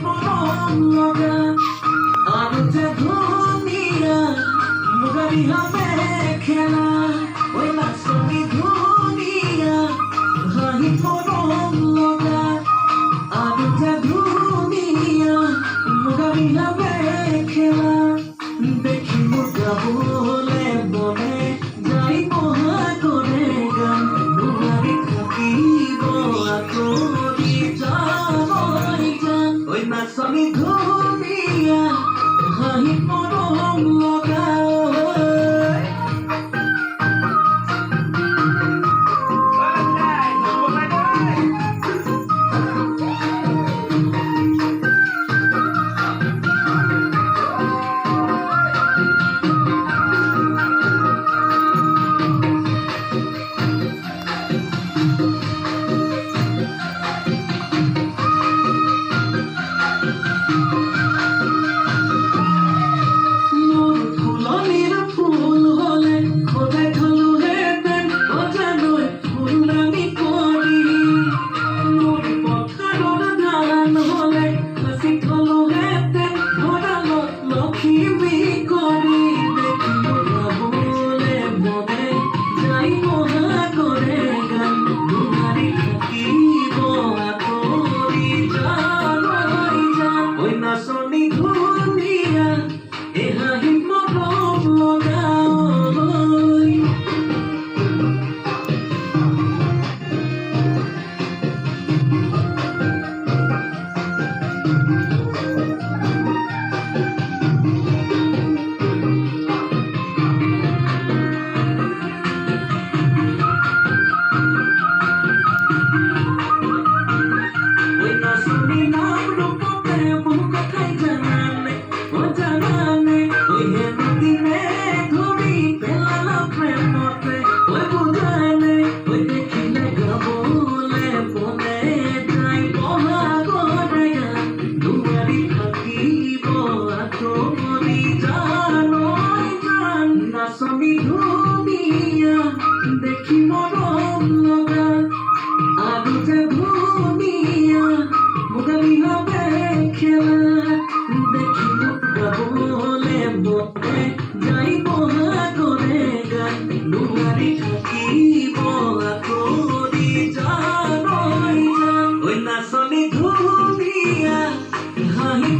মরম লগা আৰু যে ধুনীয়া মুগাৰী হাবে খেলা ঐ নাচনী ধুনীয়া হাঁহি মৰম লগা আৰু যে ধুনীয়া মুগাৰী হাবে খেলা দেখি মোৰ গাবলে বনে যাই মহা কৰে গান মুগাৰী থাকিব আঁতৰি যাবই জান ঐ নাচনী ধুনীয়া হাঁহি মৰম লগা নাচনী ধুনীয়া এই হাঁহি মৰম লগা ঐ নাচনী নাম ৰূপতে বহু কথাই জানানে জানানে ঐ হেমদিনে ঘূৰি পেলালা প্ৰেমতে ঐ বুজানে ঐ দেখিলে গাবলে বনে যাই বহাগৰে গান দুৱাৰী থাকিব আঁতৰি জান জান নাচনী ধুনীয়া দেখি মৰম লগা আৰু যে ধুনীয়া মুগাৰী হাবে খেলা দেখি মোক গাবলে বনে যাই বহাগৰে গান দুৱাৰী থাকিব আঁতৰি জান ঐ নাচনী ধুনীয়া হাঁহি